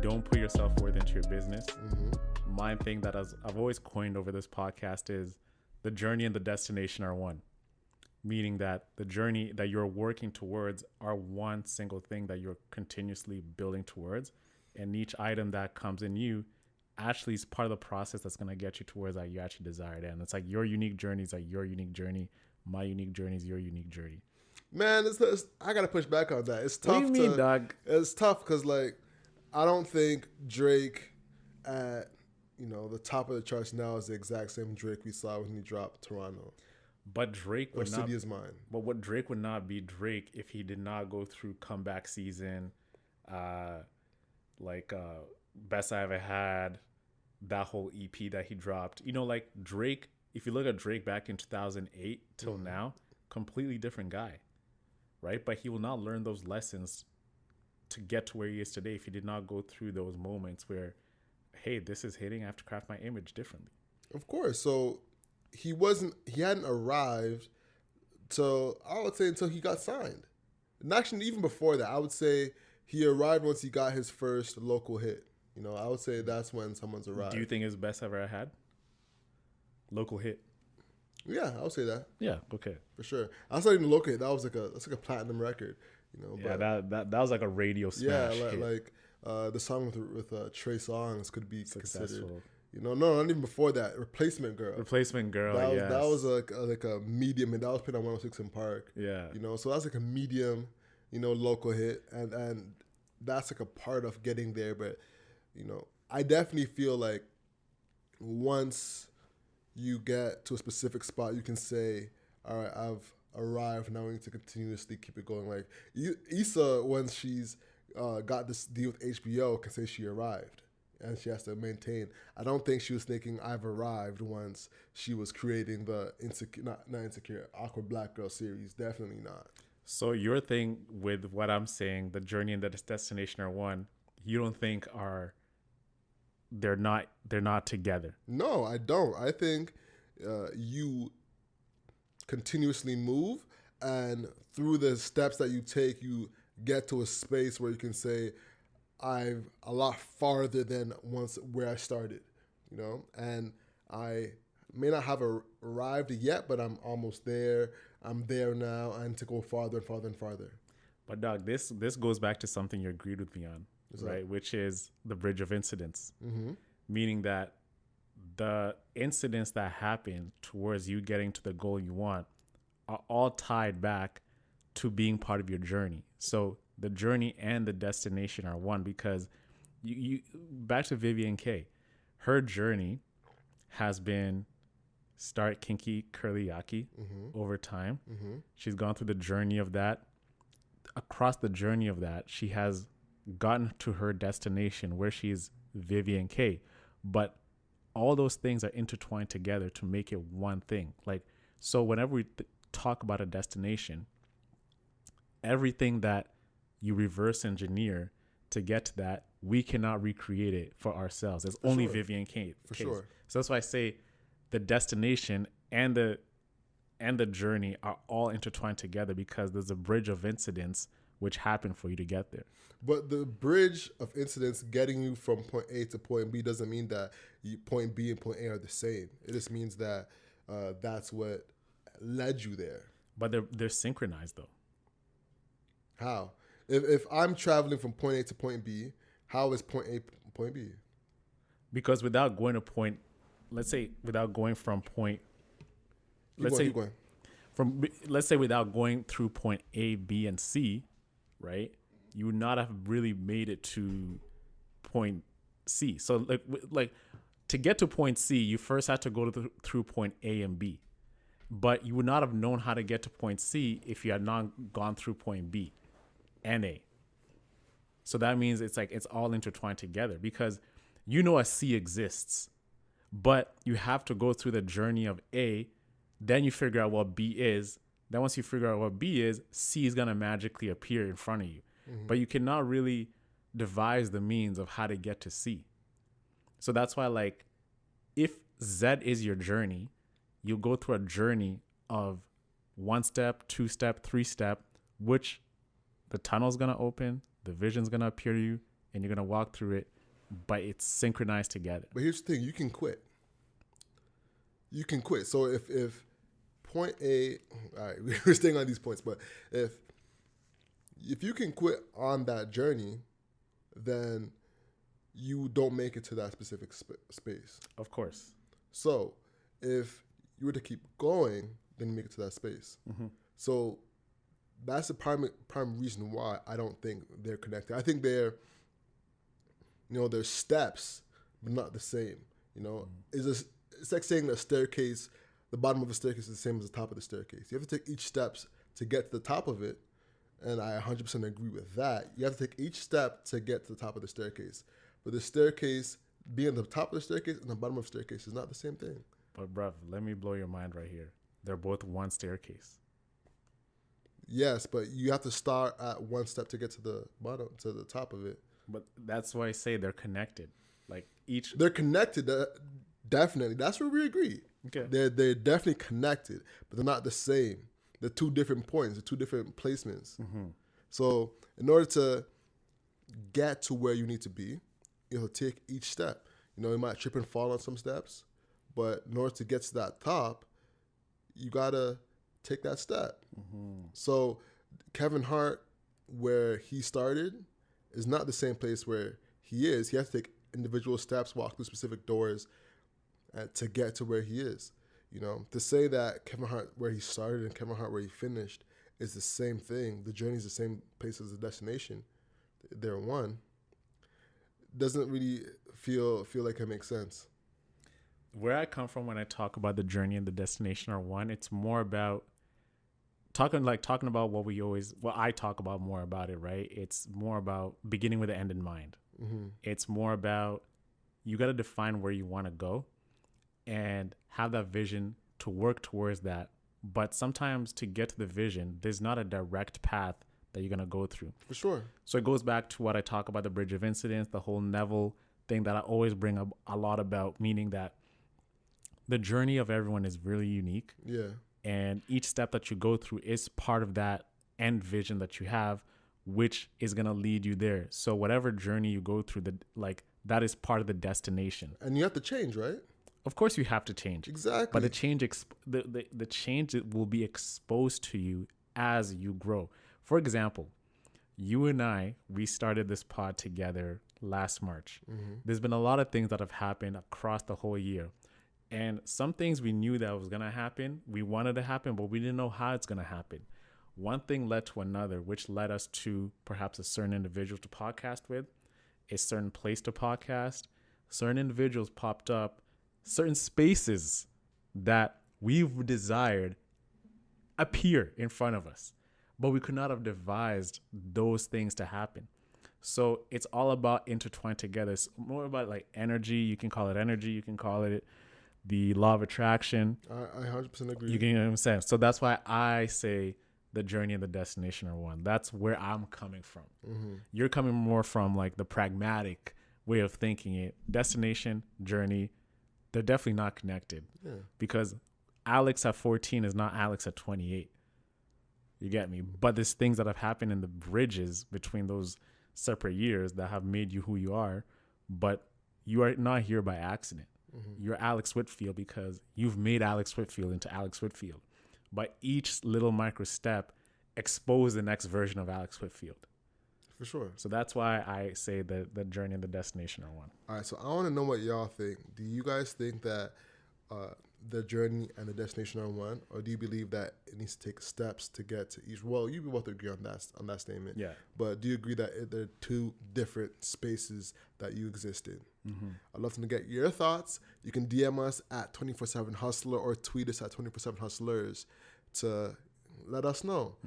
don't put your self-worth into your business. My thing that I've always coined over this podcast is the journey and the destination are one. Meaning that the journey that you're working towards are one single thing that you're continuously building towards. And each item that comes in you actually is part of the process that's going to get you towards that you actually desired. And it's like your unique journey is like your unique journey. My unique journey is your unique journey. Man, I got to push back on that. It's tough. What do you mean, dog? It's tough because, like, I don't think Drake at, the top of the charts now is the exact same Drake we saw when he dropped Toronto. But Drake would not. City is Mine. But what Drake would not be Drake if he did not go through comeback season, Best I Ever Had, that whole EP that he dropped. Like Drake. If you look at Drake back in 2008 till now, completely different guy, right? But he will not learn those lessons to get to where he is today if he did not go through those moments where, hey, this is hitting. I have to craft my image differently. Of course. So he hadn't arrived until he got signed. And actually, even before that, I would say he arrived once he got his first local hit. I would say that's when someone's arrived. Do you think it's Best Ever Had? Local hit. Yeah, I would say that. Yeah, okay. For sure. That's not even a local hit. That's like a platinum record. Yeah, that was like a radio smash. Yeah, like the song with Trey Songz could be considered. No, not even before that. Replacement Girl. That was like a medium, and that was played on 106 in Park. Yeah. So that's like a medium, local hit, and that's like a part of getting there. But I definitely feel like once you get to a specific spot, you can say, all right, I've arrived. Now we need to continuously keep it going. Like Issa, when she's got this deal with HBO, can say she arrived. And she has to maintain. I don't think she was thinking I've arrived once she was creating the Awkward Black Girl series. Definitely not. So your thing with what I'm saying, the journey and the destination are one. You don't think they're not together? No, I don't. I think you continuously move, and through the steps that you take, you get to a space where you can say, I'm a lot farther than where I started, and I may not have arrived yet, but I'm almost there. I'm there now, and to go farther and farther and farther. But dog, this goes back to something you agreed with me on, right? Which is the bridge of incidents, meaning that the incidents that happen towards you getting to the goal you want are all tied back to being part of your journey. So the journey and the destination are one, because you back to Vivian K. Her journey has been start kinky curly yaki over time. She's gone through the journey of that. Across the journey of that, she has gotten to her destination where she's Vivian K. But all those things are intertwined together to make it one thing. Like, so whenever we talk about a destination, everything that you reverse engineer to get to that, we cannot recreate it for ourselves. It's only Vivian K. For sure. So that's why I say the destination and the journey are all intertwined together, because there's a bridge of incidents which happen for you to get there. But the bridge of incidents getting you from point A to point B doesn't mean that point B and point A are the same. It just means that that's what led you there. But they're synchronized though. How? If I'm traveling from point A to point B, how is point A point B? Because without going to point, let's say without going from point, let's say without going through point A, B, and C, right? You would not have really made it to point C. So like to get to point C, you first had to go through point A and B. But you would not have known how to get to point C if you had not gone through point B and A. So that means it's all intertwined together, because a C exists, but you have to go through the journey of A, then you figure out what B is. Then once you figure out what B is, C is going to magically appear in front of you. But you cannot really devise the means of how to get to C. So that's why, like, if Z is your journey, you'll go through a journey of 1 step, 2 step, 3 step, which the tunnel's going to open, the vision's going to appear to you, and you're going to walk through it but it's synchronized together. But here's the thing: you can quit. You can quit. So if point A, all right, we're staying on these points, but if you can quit on that journey, then you don't make it to that specific space. Of course. So if you were to keep going, then you make it to that space. Mm-hmm. So that's the prime reason why I don't think they're connected. I think they're steps, but not the same. It's like saying that staircase, the bottom of a staircase is the same as the top of the staircase. You have to take each steps to get to the top of it, and I 100% agree with that. You have to take each step to get to the top of the staircase. But the staircase, being the top of the staircase and the bottom of the staircase is not the same thing. But bruv, let me blow your mind right here. They're both one staircase. Yes, but you have to start at one step to get to the bottom, to the top of it. But that's why I say they're connected. They're connected, definitely. That's where we agree. Okay. They're definitely connected, but they're not the same. They're two different points, they're two different placements. Mm-hmm. So in order to get to where you need to be, you have to take each step. You might trip and fall on some steps, but in order to get to that top, you gotta take that step. Mm-hmm. So Kevin Hart, where he started, is not the same place where he is. He has to take individual steps, walk through specific doors to get to where he is. To say that Kevin Hart where he started and Kevin Hart where he finished is the same thing. The journey is the same place as the destination. They're one. Doesn't really feel like it makes sense. Where I come from when I talk about the journey and the destination are one, it's more about talking about what I talk about more about it, right? It's more about beginning with the end in mind. Mm-hmm. It's more about you got to define where you want to go and have that vision to work towards that. But sometimes to get to the vision, there's not a direct path that you're going to go through. For sure. So it goes back to what I talk about, the bridge of incidents, the whole Neville thing that I always bring up a lot about, meaning that the journey of everyone is really unique. Yeah. And each step that you go through is part of that end vision that you have, which is going to lead you there. So whatever journey you go through, that is part of the destination. And you have to change, right? Of course you have to change. Exactly. But the change will be exposed to you as you grow. For example, you and I, we started this pod together last March. Mm-hmm. There's been a lot of things that have happened across the whole year. And some things we knew that was going to happen. We wanted to happen, but we didn't know how it's going to happen. One thing led to another, which led us to perhaps a certain individual to podcast with, a certain place to podcast. Certain individuals popped up, certain spaces that we've desired appear in front of us, but we could not have devised those things to happen. So it's all about intertwined together. It's more about energy. You can call it energy. You can call it the law of attraction. I 100% agree. You get what I'm saying? So that's why I say the journey and the destination are one. That's where I'm coming from. Mm-hmm. You're coming more from the pragmatic way of thinking it. Destination, journey, they're definitely not connected. Yeah. Because Alex at 14 is not Alex at 28. You get me? But there's things that have happened in the bridges between those separate years that have made you who you are. But you are not here by accident. Mm-hmm. You're Alex Whitfield because you've made Alex Whitfield into Alex Whitfield. But each little micro step expose the next version of Alex Whitfield. For sure. So that's why I say that the journey and the destination are one. All right, so I want to know what y'all think. Do you guys think that the journey and the destination are one, or do you believe that it needs to take steps to get to each? Well, you both agree on that statement. Yeah. But do you agree that there are two different spaces that you exist in? Mm-hmm. I'd love to get your thoughts. You can DM us at 247Hustler or tweet us at 247Hustlers to let us know. Mm-hmm.